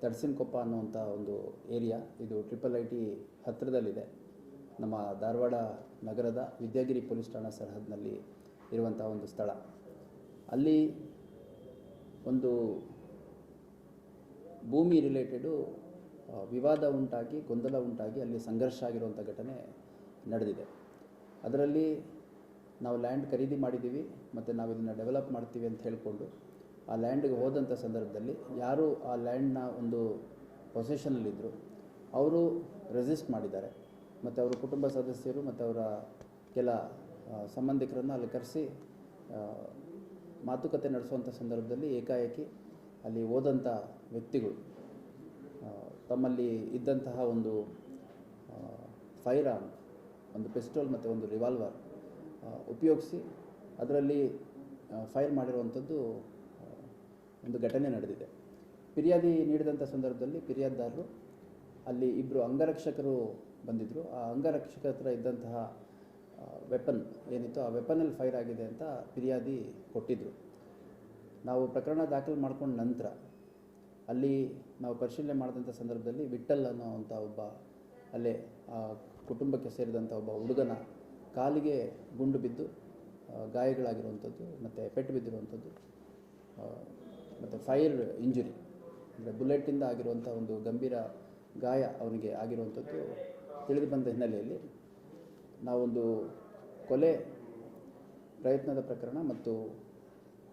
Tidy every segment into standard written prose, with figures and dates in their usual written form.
ತಡ್ಸಿನಕೊಪ್ಪ ಅನ್ನುವಂಥ ಒಂದು ಏರಿಯಾ. ಇದು IIIT ಹತ್ತಿರದಲ್ಲಿದೆ. ನಮ್ಮ ಧಾರವಾಡ ನಗರದ ವಿದ್ಯಾಗಿರಿ ಪೊಲೀಸ್ ಠಾಣಾ ಸರಹದ್ದಿನಲ್ಲಿ ಇರುವಂಥ ಒಂದು ಸ್ಥಳ. ಅಲ್ಲಿ ಒಂದು ಭೂಮಿ ರಿಲೇಟೆಡು ವಿವಾದ ಉಂಟಾಗಿ, ಗೊಂದಲ ಉಂಟಾಗಿ ಅಲ್ಲಿ ಸಂಘರ್ಷ ಆಗಿರುವಂಥ ಘಟನೆ ನಡೆದಿದೆ. ಅದರಲ್ಲಿ ನಾವು ಲ್ಯಾಂಡ್ ಖರೀದಿ ಮಾಡಿದ್ದೀವಿ ಮತ್ತು ನಾವು ಇದನ್ನು ಡೆವಲಪ್ ಮಾಡ್ತೀವಿ ಅಂತ ಹೇಳಿಕೊಂಡು ಆ ಲ್ಯಾಂಡ್ಗೆ ಹೋದಂಥ ಸಂದರ್ಭದಲ್ಲಿ ಯಾರು ಆ ಲ್ಯಾಂಡ್ನ ಒಂದು ಪೊಸೆಷನಲ್ಲಿದ್ದರು ಅವರು ರೆಸಿಸ್ಟ್ ಮಾಡಿದ್ದಾರೆ. ಮತ್ತು ಅವರ ಕುಟುಂಬ ಸದಸ್ಯರು ಮತ್ತು ಅವರ ಕೆಲ ಸಂಬಂಧಿಕರನ್ನು ಅಲ್ಲಿ ಕರೆಸಿ ಮಾತುಕತೆ ನಡೆಸುವಂಥ ಸಂದರ್ಭದಲ್ಲಿ ಏಕಾಏಕಿ ಅಲ್ಲಿ ಹೋದಂಥ ವ್ಯಕ್ತಿಗಳು ತಮ್ಮಲ್ಲಿ ಇದ್ದಂತಹ ಒಂದು ಫೈರ್ ಆರ್ಮ್, ಒಂದು ಪಿಸ್ಟೋಲ್ ಮತ್ತು ಒಂದು ರಿವಾಲ್ವರ್ ಉಪಯೋಗಿಸಿ ಅದರಲ್ಲಿ ಫೈರ್ ಮಾಡಿರುವಂಥದ್ದು ಒಂದು ಘಟನೆ ನಡೆದಿದೆ. ಫಿರ್ಯಾದಿ ನೀಡಿದಂಥ ಸಂದರ್ಭದಲ್ಲಿ ಫಿರ್ಯಾದಿದಾರರು ಅಲ್ಲಿ ಇಬ್ಬರು ಅಂಗರಕ್ಷಕರು ಬಂದಿದ್ದರು. ಆ ಅಂಗರಕ್ಷಕರ ಹತ್ರ ಇದ್ದಂತಹ ವೆಪನ್ ಏನಿತ್ತು ಆ ವೆಪನಲ್ಲಿ ಫೈರ್ ಆಗಿದೆ ಅಂತ ಫಿರ್ಯಾದಿ ಕೊಟ್ಟಿದ್ದರು. ನಾವು ಪ್ರಕರಣ ದಾಖಲು ಮಾಡ್ಕೊಂಡ ನಂತರ ಅಲ್ಲಿ ನಾವು ಪರಿಶೀಲನೆ ಮಾಡಿದಂಥ ಸಂದರ್ಭದಲ್ಲಿ ವಿಠಲ್ ಅನ್ನೋವಂಥ ಒಬ್ಬ ಅಲ್ಲೇ ಆ ಕುಟುಂಬಕ್ಕೆ ಸೇರಿದಂಥ ಒಬ್ಬ ಹುಡುಗನ ಕಾಲಿಗೆ ಗುಂಡು ಬಿದ್ದು ಗಾಯಗಳಾಗಿರುವಂಥದ್ದು ಮತ್ತು ಪೆಟ್ಟು ಬಿದ್ದಿರುವಂಥದ್ದು ಮತ್ತು ಫೈರ್ ಇಂಜುರಿ ಅಂದರೆ ಬುಲೆಟಿಂದ ಆಗಿರುವಂಥ ಒಂದು ಗಂಭೀರ ಗಾಯ ಅವನಿಗೆ ಆಗಿರುವಂಥದ್ದು ತಿಳಿದು ಬಂದ ಹಿನ್ನೆಲೆಯಲ್ಲಿ ನಾವೊಂದು ಕೊಲೆ ಪ್ರಯತ್ನದ ಪ್ರಕರಣ ಮತ್ತು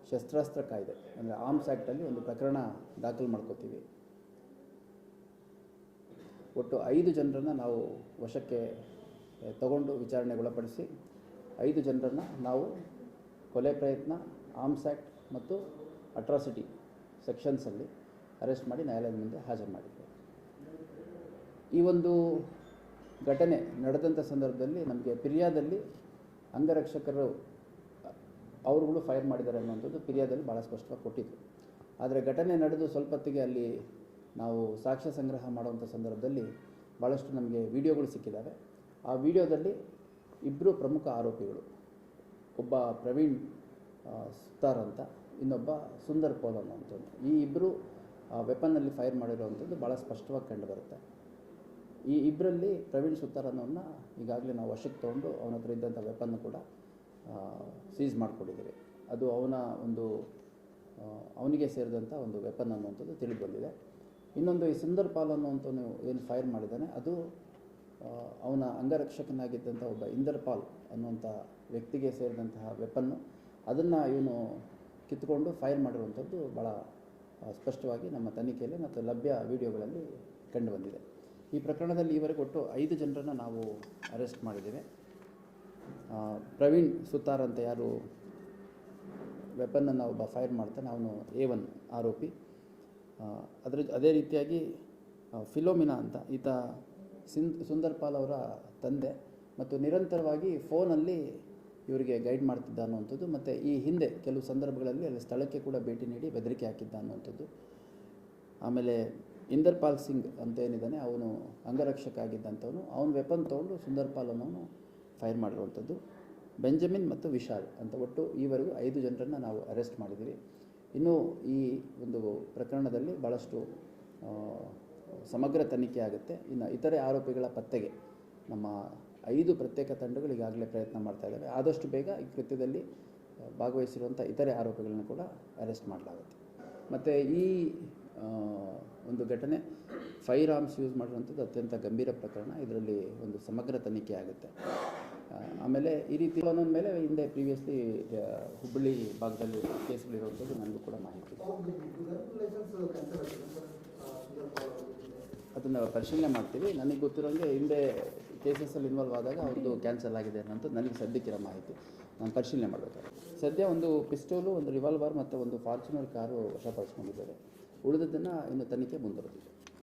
ಶಸ್ತ್ರಾಸ್ತ್ರ ಕಾಯ್ದೆ ಅಂದರೆ ಆರ್ಮ್ಸ್ ಆ್ಯಕ್ಟಲ್ಲಿ ಒಂದು ಪ್ರಕರಣ ದಾಖಲು ಮಾಡ್ಕೋತೀವಿ. ಒಟ್ಟು 5 ಜನರನ್ನು ನಾವು ವಶಕ್ಕೆ ತಗೊಂಡು ವಿಚಾರಣೆಗೊಳಪಡಿಸಿ 5 ಜನರನ್ನು ನಾವು ಕೊಲೆ ಪ್ರಯತ್ನ, ಆರ್ಮ್ಸ್ ಆ್ಯಕ್ಟ್ ಮತ್ತು ಅಟ್ರಾಸಿಟಿ ಸೆಕ್ಷನ್ಸಲ್ಲಿ ಅರೆಸ್ಟ್ ಮಾಡಿ ನ್ಯಾಯಾಲಯದ ಮುಂದೆ ಹಾಜರು ಮಾಡಿದ್ವಿ. ಈ ಒಂದು ಘಟನೆ ನಡೆದಂಥ ಸಂದರ್ಭದಲ್ಲಿ ನಮಗೆ ಫಿರ್ಯಾದಲ್ಲಿ ಅಂಗರಕ್ಷಕರು ಅವರುಗಳು ಫೈರ್ ಮಾಡಿದ್ದಾರೆ ಅನ್ನುವಂಥದ್ದು ಫಿರ್ಯಾದಲ್ಲಿ ಭಾಳ ಸ್ಪಷ್ಟವಾಗಿ ಕೊಟ್ಟಿದ್ರು. ಆದರೆ ಘಟನೆ ನಡೆದು ಸ್ವಲ್ಪ ಹೊತ್ತಿಗೆ ಅಲ್ಲಿ ನಾವು ಸಾಕ್ಷ್ಯ ಸಂಗ್ರಹ ಮಾಡುವಂಥ ಸಂದರ್ಭದಲ್ಲಿ ಭಾಳಷ್ಟು ನಮಗೆ ವಿಡಿಯೋಗಳು ಸಿಕ್ಕಿದ್ದಾವೆ. ಆ ವಿಡಿಯೋದಲ್ಲಿ ಇಬ್ಬರು ಪ್ರಮುಖ ಆರೋಪಿಗಳು, ಒಬ್ಬ ಪ್ರವೀಣ್ ಸುತಾರ್ ಅಂತ, ಇನ್ನೊಬ್ಬ ಸುಂದರ್ ಪೋಲ್ ಅನ್ನೋವಂಥದ್ದು, ಈ ಇಬ್ಬರು ವೆಪನ್ನಲ್ಲಿ ಫೈರ್ ಮಾಡಿರುವಂಥದ್ದು ಭಾಳ ಸ್ಪಷ್ಟವಾಗಿ ಕಂಡುಬರುತ್ತೆ. ಈ ಇಬ್ಬರಲ್ಲಿ ಪ್ರವೀಣ್ ಸುತಾರ್ ಅನ್ನೋನ್ನ ಈಗಾಗಲೇ ನಾವು ವಶಕ್ಕೆ ತೊಗೊಂಡು ಅವನ ಹತ್ರ ಇದ್ದಂಥ ವೆಪನ್ನು ಕೂಡ ಸೀಸ್ ಮಾಡಿಕೊಂಡಿದ್ದೀವಿ. ಅದು ಅವನಿಗೆ ಸೇರಿದಂಥ ಒಂದು ವೆಪನ್ ಅನ್ನುವಂಥದ್ದು ತಿಳಿದು ಬಂದಿದೆ. ಇನ್ನೊಂದು ಈ ಸುಂದರ್ ಪಾಲ್ ಅನ್ನುವಂಥವನು ಏನು ಫೈರ್ ಮಾಡಿದ್ದಾನೆ ಅದು ಅವನ ಅಂಗರಕ್ಷಕನಾಗಿದ್ದಂಥ ಒಬ್ಬ ಇಂದರ್ ಪಾಲ್ ಅನ್ನುವಂಥ ವ್ಯಕ್ತಿಗೆ ಸೇರಿದಂತಹ ವೆಪನ್ನು, ಅದನ್ನು ಇವನು ಕಿತ್ಕೊಂಡು ಫೈರ್ ಮಾಡಿರುವಂಥದ್ದು ಭಾಳ ಸ್ಪಷ್ಟವಾಗಿ ನಮ್ಮ ತನಿಖೆಯಲ್ಲಿ ಮತ್ತು ಲಭ್ಯ ವಿಡಿಯೋಗಳಲ್ಲಿ ಕಂಡುಬಂದಿದೆ. ಈ ಪ್ರಕರಣದಲ್ಲಿ ಈವರೆಗೆ ಒಟ್ಟು 5 ಜನರನ್ನು ನಾವು ಅರೆಸ್ಟ್ ಮಾಡಿದ್ದೇವೆ. ಪ್ರವೀಣ್ ಸುತಾರ್ ಅಂತ ಯಾರು ವೆಪನ್ನನ್ನು ಒಬ್ಬ ಫೈರ್ ಮಾಡ್ತಾನೆ ಅವನು A1 ಆರೋಪಿ. ಅದೇ ರೀತಿಯಾಗಿ ಫಿಲೋಮಿನಾ ಅಂತ ಈತ ಸುಂದರ್ ಪಾಲ್ ಅವರ ತಂದೆ ಮತ್ತು ನಿರಂತರವಾಗಿ ಫೋನಲ್ಲಿ ಇವರಿಗೆ ಗೈಡ್ ಮಾಡ್ತಿದ್ದ ಅನ್ನುವಂಥದ್ದು ಮತ್ತು ಈ ಹಿಂದೆ ಕೆಲವು ಸಂದರ್ಭಗಳಲ್ಲಿ ಅಲ್ಲಿ ಸ್ಥಳಕ್ಕೆ ಕೂಡ ಭೇಟಿ ನೀಡಿ ಬೆದರಿಕೆ ಹಾಕಿದ್ದ ಅನ್ನುವಂಥದ್ದು. ಆಮೇಲೆ ಇಂದರ್ ಪಾಲ್ ಸಿಂಗ್ ಅಂತ ಏನಿದ್ದಾನೆ ಅವನು ಅಂಗರಕ್ಷಕ ಆಗಿದ್ದಂಥವನು, ಅವನು ವೆಪನ್ ತೊಗೊಂಡು ಸುಂದರ್ ಪಾಲ್ ಅನ್ನೋನು ಫೈರ್ ಮಾಡಿರುವಂಥದ್ದು. ಬೆಂಜಮಿನ್ ಮತ್ತು ವಿಶಾಲ್ ಅಂತ ಒಟ್ಟು ಈವರೆಗೂ 5 ಜನರನ್ನು ನಾವು ಅರೆಸ್ಟ್ ಮಾಡಿದ್ದೀವಿ. ಇನ್ನೂ ಈ ಒಂದು ಪ್ರಕರಣದಲ್ಲಿ ಭಾಳಷ್ಟು ಸಮಗ್ರ ತನಿಖೆ ಆಗುತ್ತೆ. ಇನ್ನು ಇತರೆ ಆರೋಪಿಗಳ ಪತ್ತೆಗೆ ನಮ್ಮ 5 ಪ್ರತ್ಯೇಕ ತಂಡಗಳು ಈಗಾಗಲೇ ಪ್ರಯತ್ನ ಮಾಡ್ತಾ ಇದ್ದಾವೆ. ಆದಷ್ಟು ಬೇಗ ಈ ಕೃತ್ಯದಲ್ಲಿ ಭಾಗವಹಿಸಿರುವಂಥ ಇತರೆ ಆರೋಪಿಗಳನ್ನು ಕೂಡ ಅರೆಸ್ಟ್ ಮಾಡಲಾಗುತ್ತೆ. ಮತ್ತು ಈ ಒಂದು ಘಟನೆ ಫೈರ್ ಆರ್ಮ್ಸ್ ಯೂಸ್ ಮಾಡಿರುವಂಥದ್ದು ಅತ್ಯಂತ ಗಂಭೀರ ಪ್ರಕರಣ. ಇದರಲ್ಲಿ ಒಂದು ಸಮಗ್ರ ತನಿಖೆ ಆಗುತ್ತೆ. ಆಮೇಲೆ ಈ ರೀತಿ ಒಂದೊಂದು ಮೇಲೆ ಹಿಂದೆ ಪ್ರೀವಿಯಸ್ಲಿ ಹುಬ್ಬಳ್ಳಿ ಭಾಗದಲ್ಲಿ ಕೇಸ್ಗಳಿರುವಂಥದ್ದು ನನಗೂ ಕೂಡ ಮಾಹಿತಿ. ಅದನ್ನು ಪರಿಶೀಲನೆ ಮಾಡ್ತೀವಿ. ನನಗೆ ಗೊತ್ತಿರೋಂಗೆ ಹಿಂದೆ ಕೇಸಸಲ್ಲಿ ಇನ್ವಾಲ್ವ್ ಆದಾಗ ಅವ್ರದ್ದು ಕ್ಯಾನ್ಸಲ್ ಆಗಿದೆ ಅನ್ನೋಂಥದ್ದು ನನಗೆ ಸದ್ಯಕ್ಕಿರೋ ಮಾಹಿತಿ. ನಾನು ಪರಿಶೀಲನೆ ಮಾಡಬೇಕಾದ್ರೆ ಸದ್ಯ ಒಂದು ಪಿಸ್ಟೋಲು, ಒಂದು ರಿವಾಲ್ವರ್ ಮತ್ತು ಒಂದು ಫಾರ್ಚುನರ್ ಕಾರು ವಶಪಡಿಸ್ಕೊಂಡಿದ್ದಾರೆ. ಉಳಿದದ್ದನ್ನು ಇನ್ನು ತನಿಖೆ ಮುಂದುವರೆದಿದೆ.